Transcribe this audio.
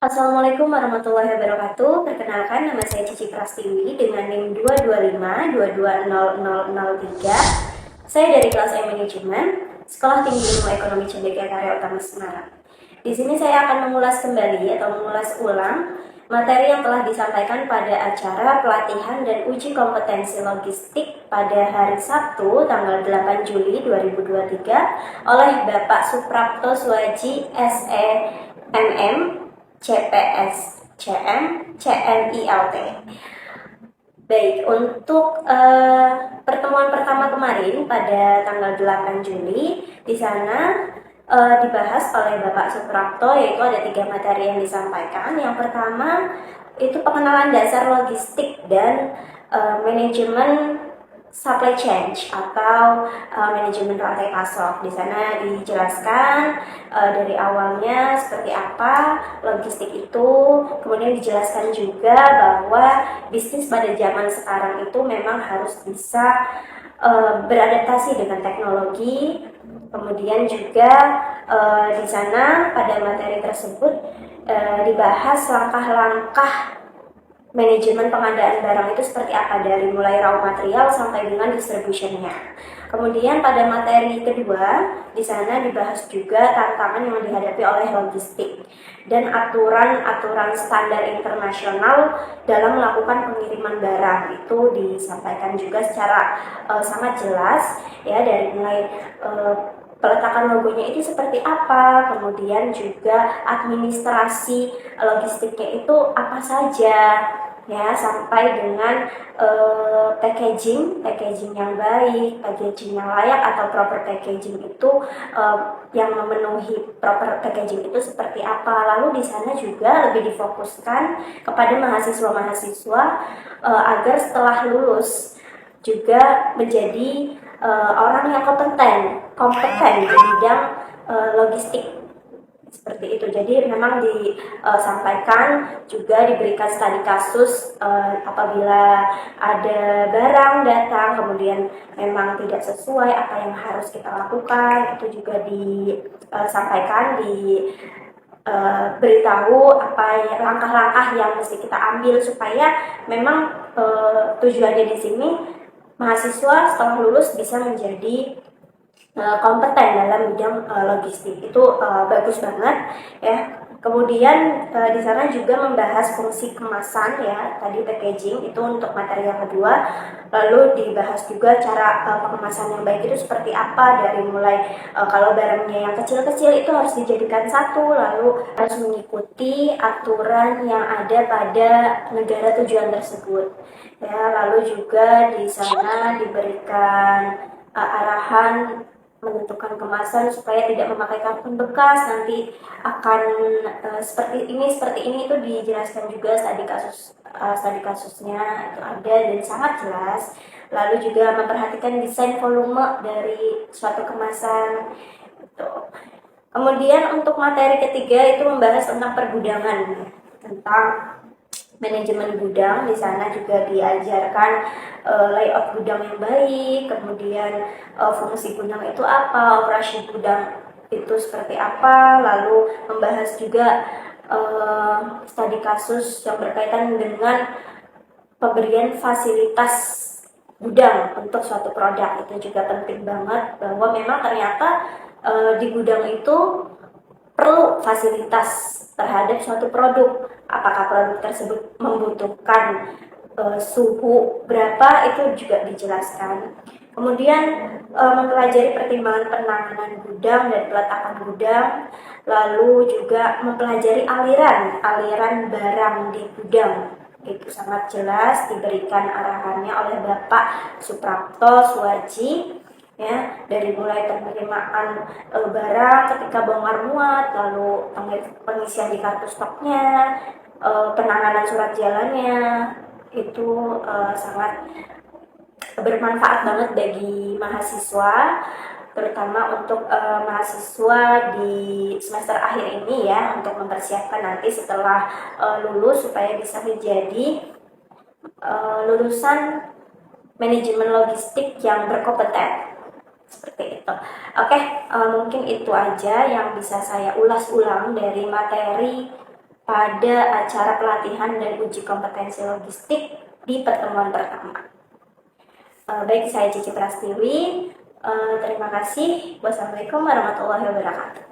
Assalamualaikum warahmatullahi wabarakatuh. Perkenalkan, nama saya Cici Prastiwi dengan NIM 225220003. Saya dari kelas E Manajemen, Sekolah Tinggi Ilmu Ekonomi Cendekia Karya Utama Semarang. Di sini saya akan mengulas kembali atau mengulas ulang materi yang telah disampaikan pada acara pelatihan dan uji kompetensi logistik pada hari Sabtu tanggal 8 Juli 2023 oleh Bapak Suprapto Suwaji SE MM CPS CM CNILT. Baik, untuk pertemuan pertama kemarin pada tanggal 8 Juli, di sana dibahas oleh Bapak Suprapto, yaitu ada 3 materi yang disampaikan. Yang pertama itu pengenalan dasar logistik dan manajemen supply chain atau manajemen rantai pasok. Di sana dijelaskan dari awalnya seperti apa logistik itu, kemudian dijelaskan juga bahwa bisnis pada zaman sekarang itu memang harus bisa beradaptasi dengan teknologi. Kemudian juga di sana pada materi tersebut dibahas langkah-langkah manajemen pengadaan barang itu seperti apa dari mulai raw material sampai dengan distributionnya. Kemudian pada materi kedua di sana dibahas juga tantangan yang dihadapi oleh logistik dan aturan-aturan standar internasional dalam melakukan pengiriman barang. Itu disampaikan juga secara sangat jelas ya, dari mulai peletakan logonya itu seperti apa, kemudian juga administrasi logistiknya itu apa saja ya, sampai dengan packaging yang baik, packaging yang layak atau proper packaging itu yang memenuhi proper packaging itu seperti apa. Lalu di sana juga lebih difokuskan kepada mahasiswa-mahasiswa agar setelah lulus juga menjadi orang yang kompeten di bidang logistik seperti itu. Jadi memang disampaikan juga diberikan studi kasus apabila ada barang datang kemudian memang tidak sesuai apa yang harus kita lakukan, itu juga disampaikan beritahu apa langkah-langkah yang mesti kita ambil supaya memang tujuannya di sini mahasiswa setelah lulus bisa menjadi kompeten dalam bidang logistik. Itu bagus banget ya. Kemudian di sana juga membahas fungsi kemasan ya, tadi packaging itu untuk materi yang kedua. Lalu dibahas juga cara pengemasan yang baik itu seperti apa, dari mulai kalau barangnya yang kecil-kecil itu harus dijadikan satu, lalu harus mengikuti aturan yang ada pada negara tujuan tersebut. Ya, lalu juga di sana diberikan arahan menentukan kemasan supaya tidak memakai karton bekas, nanti akan seperti ini itu dijelaskan juga studi kasusnya itu ada dan sangat jelas. Lalu juga memperhatikan desain volume dari suatu kemasan gitu. Kemudian untuk materi ketiga itu membahas tentang pergudangan, tentang manajemen gudang. Di sana juga diajarkan layout gudang yang baik, kemudian fungsi gudang itu apa, operasi gudang itu seperti apa, lalu membahas juga studi kasus yang berkaitan dengan pemberian fasilitas gudang untuk suatu produk. Itu juga penting banget bahwa memang ternyata di gudang itu perlu fasilitas terhadap suatu produk. Apakah produk tersebut membutuhkan suhu berapa, itu juga dijelaskan. Kemudian mempelajari pertimbangan penanganan gudang dan peletakan gudang, lalu juga mempelajari aliran barang di gudang. Itu sangat jelas diberikan arahannya oleh Bapak Suprapto Suwaji ya, dari mulai penerimaan barang ketika bongkar muat, lalu pengisian di kartu stoknya, penanganan surat jalannya. Itu sangat bermanfaat banget bagi mahasiswa, terutama untuk mahasiswa di semester akhir ini ya, untuk mempersiapkan nanti setelah lulus supaya bisa menjadi lulusan manajemen logistik yang berkompeten. Seperti itu. Oke, mungkin itu aja yang bisa saya ulas ulang dari materi pada acara pelatihan dan uji kompetensi logistik di pertemuan pertama. Baik, saya Cici Prastiwi. Terima kasih. Wassalamualaikum warahmatullahi wabarakatuh.